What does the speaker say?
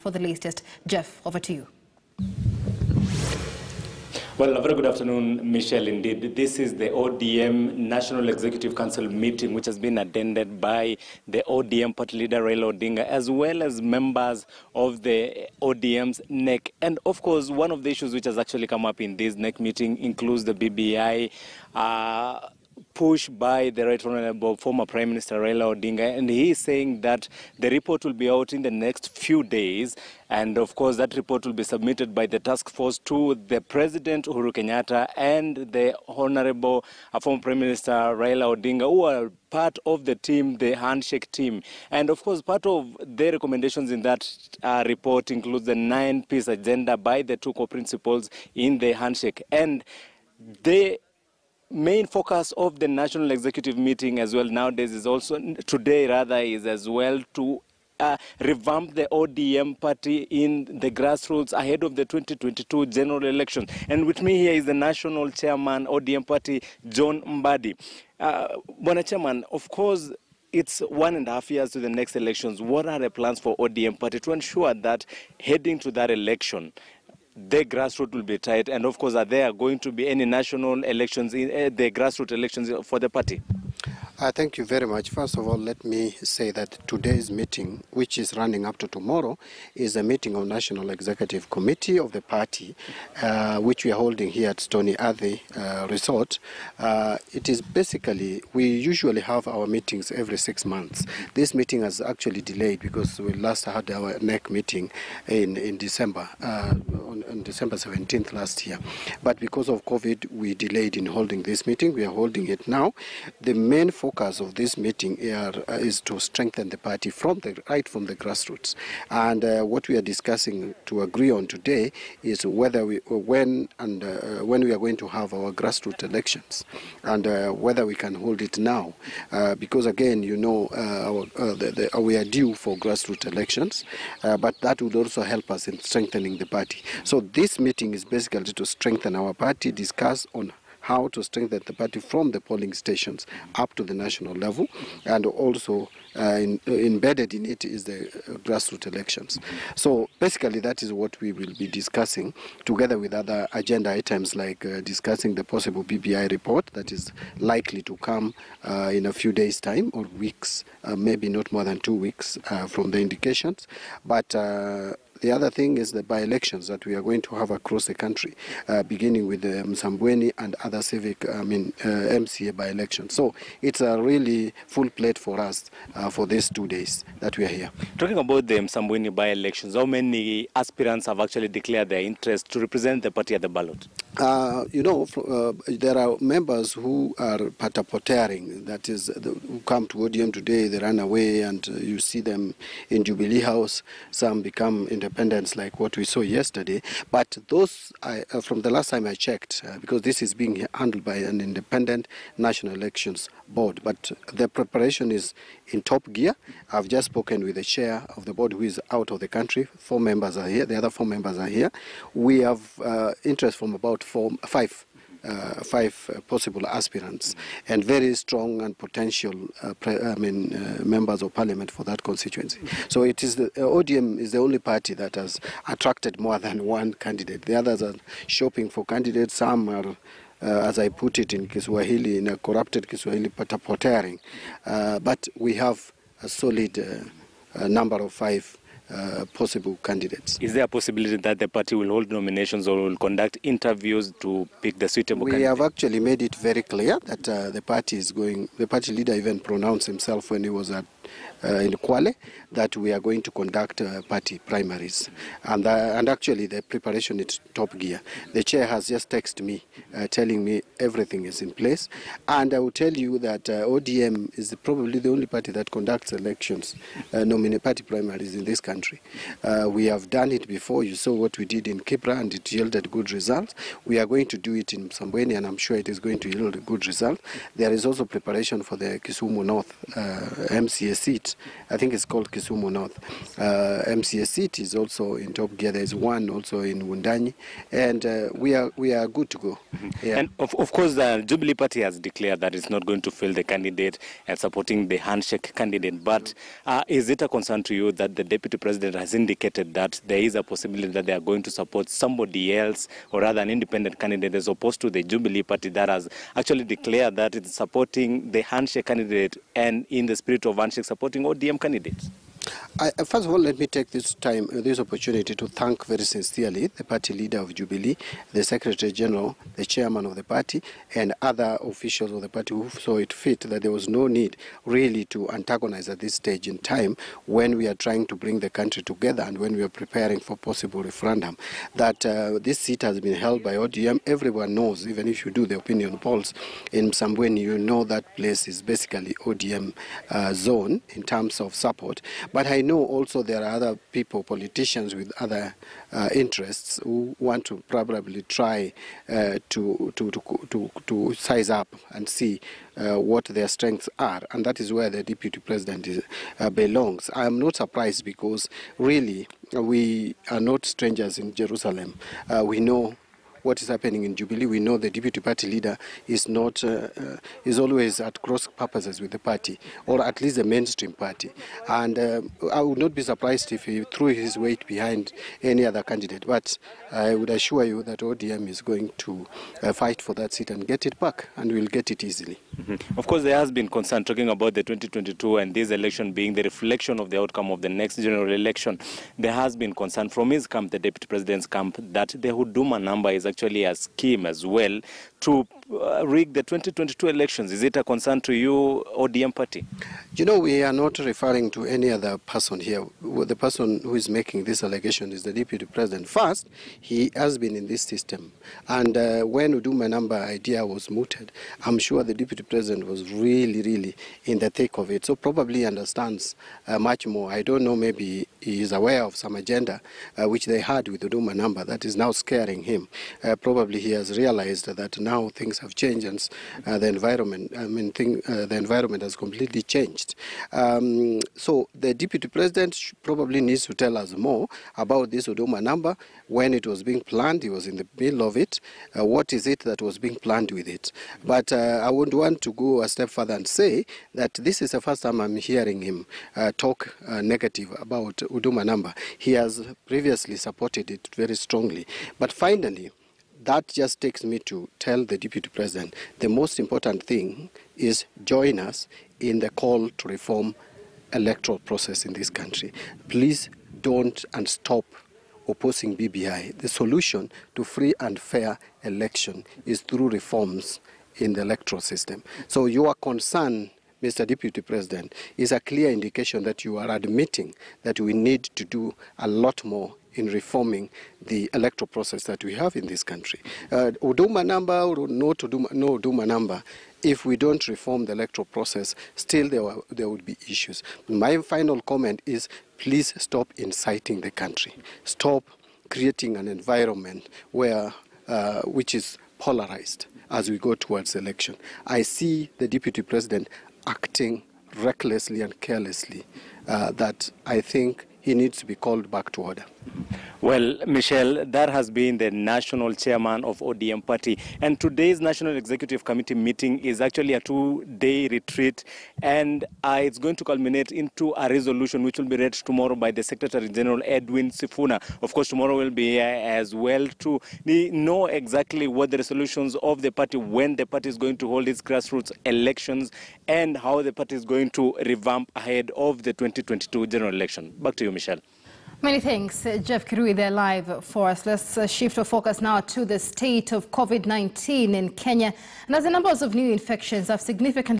for the latest. Jeff, over to you. Well, a very good afternoon, Michelle. Indeed, this is the ODM National Executive Council meeting, which has been attended by the ODM party leader Raila Odinga, as well as members of the ODM's NEC. And of course, one of the issues which has actually come up in this NEC meeting includes the BBI push by the Right Honorable former Prime Minister Raila Odinga, and he is saying that the report will be out in the next few days, and of course that report will be submitted by the task force to the President Uhuru Kenyatta and the Honorable former Prime Minister Raila Odinga, who are part of the team, the handshake team. And of course, part of the recommendations in that report includes the 9-piece agenda by the two co-principals in the handshake. And the main focus of the National Executive meeting as well nowadays is also, today rather, is as well to revamp the ODM party in the grassroots ahead of the 2022 general election. And with me here is the National Chairman, ODM party, John Mbadi. Bwana Chairman, of course, it's 1.5 years to the next elections. What are the plans for ODM party to ensure that heading to that election, the grassroots will be tight, and of course, are there going to be any national elections, in the grassroots elections for the party? Thank you very much. First of all, let me say that today's meeting, which is running up to tomorrow, is a meeting of National Executive Committee of the party, which we are holding here at Stony Athi Resort. It is basically, we usually have our meetings every 6 months. This meeting has actually delayed because we last had our NEC meeting in December, on December 17th last year. But because of COVID, we delayed in holding this meeting. We are holding it now. The main focus of this meeting is to strengthen the party right from the grassroots. And what we are discussing to agree on today is whether when we are going to have our grassroots elections, and whether we can hold it now, because again, you know, we are due for grassroots elections, but that would also help us in strengthening the party. So this meeting is basically to strengthen our party, discuss on how to strengthen the party from the polling stations up to the national level, and also embedded in it is the grassroots elections. So basically that is what we will be discussing, together with other agenda items like discussing the possible BBI report that is likely to come in a few days' time or weeks, maybe not more than 2 weeks from the indications. But the other thing is the by-elections that we are going to have across the country, beginning with the Msambweni and other civic, MCA by-elections. So it's a really full plate for us for these 2 days that we are here. Talking about the Msambweni by-elections, how many aspirants have actually declared their interest to represent the party at the ballot? You know, there are members who are patapoteering, that is, who come to ODM today, they run away, and you see them in Jubilee House. Some become independents like what we saw yesterday. But those, from the last time I checked, because this is being handled by an independent National Elections Board, but the preparation is in top gear. I've just spoken with the chair of the board who is out of the country. 4 members are here. The other 4 members are here. We have interest from about 5 possible aspirants, and very strong and potential members of parliament for that constituency. So it is the ODM is the only party that has attracted more than one candidate. The others are shopping for candidates. Some are, as I put it in Kiswahili, in a corrupted Kiswahili, patapoteering. But we have a solid number of 5 possible candidates. Is there a possibility that the party will hold nominations or will conduct interviews to pick the suitable candidate? We have actually made it very clear that the party leader even pronounced himself when he was at in Kwale, that we are going to conduct party primaries. And actually the preparation is top gear. The chair has just texted me telling me everything is in place. And I will tell you that ODM is probably the only party that conducts elections, party primaries in this country. We have done it before. You saw what we did in Kibra and it yielded good results. We are going to do it in Msambweni and I'm sure it is going to yield a good result. There is also preparation for the Kisumu North MCA seat. I think it's called Kisumu North. MCA seat is also in top gear. There's one also in Wundanyi, and we are good to go. Yeah. And of course, the Jubilee Party has declared that it's not going to field the candidate and supporting the handshake candidate. But is it a concern to you that the Deputy President has indicated that there is a possibility that they are going to support somebody else, or rather an independent candidate, as opposed to the Jubilee Party that has actually declared that it's supporting the handshake candidate and in the spirit of handshake supporting ODM candidates? First of all, let me take this opportunity to thank very sincerely the party leader of Jubilee, the Secretary General, the chairman of the party, and other officials of the party who saw it fit that there was no need really to antagonize at this stage in time when we are trying to bring the country together and when we are preparing for possible referendum. That this seat has been held by ODM. Everyone knows, even if you do the opinion polls in Msambweni, you know that place is basically ODM zone in terms of support. But I know also there are other people, politicians with other interests who want to probably try to size up and see what their strengths are, and that is where the Deputy President belongs. I am not surprised because really we are not strangers in Jerusalem. We know what is happening in Jubilee. We know the Deputy Party leader is not is always at cross purposes with the party, or at least the mainstream party. And I would not be surprised if he threw his weight behind any other candidate. But I would assure you that ODM is going to fight for that seat and get it back, and we'll get it easily. Mm-hmm. Of course, there has been concern talking about the 2022 and this election being the reflection of the outcome of the next general election. There has been concern from his camp, the Deputy President's camp, that the Huduma number is actually a scheme as well to rig the 2022 elections. Is it a concern to you, ODM party? You know, we are not referring to any other person here. The person who is making this allegation is the Deputy President. First, he has been in this system. And when Huduma number idea was mooted, I'm sure the Deputy President was really in the thick of it. So probably understands much more. I don't know, maybe he is aware of some agenda which they had with Huduma number that is now scaring him. Probably he has realized that now things have changed and the environment, the environment has completely changed. So the Deputy President probably needs to tell us more about this Huduma number. When it was being planned, he was in the middle of it. What is it that was being planned with it? But I would want to go a step further and say that this is the first time I'm hearing him talk negative about Huduma number. He has previously supported it very strongly. But finally, that just takes me to tell the Deputy President the most important thing is join us in the call to reform electoral process in this country. Please don't and stop opposing BBI. The solution to free and fair election is through reforms in the electoral system. So your concern, Mr. Deputy President, is a clear indication that you are admitting that we need to do a lot more in reforming the electoral process that we have in this country. Huduma number or no Huduma number, if we don't reform the electoral process, still there would be issues. My final comment is please stop inciting the country. Stop creating an environment where, which is polarized as we go towards election. I see the Deputy President acting recklessly and carelessly that I think he needs to be called back to order. Well, Michelle, that has been the national chairman of ODM party. And today's National Executive Committee meeting is actually a 2-day retreat. And it's going to culminate into a resolution which will be read tomorrow by the Secretary General, Edwin Sifuna. Of course, tomorrow will be here as well to know exactly what the resolutions of the party, when the party is going to hold its grassroots elections, and how the party is going to revamp ahead of the 2022 general election. Back to you, Michelle. Many thanks, Jeff Kirui, there live for us. Let's shift our focus now to the state of COVID-19 in Kenya. And as the numbers of new infections have significantly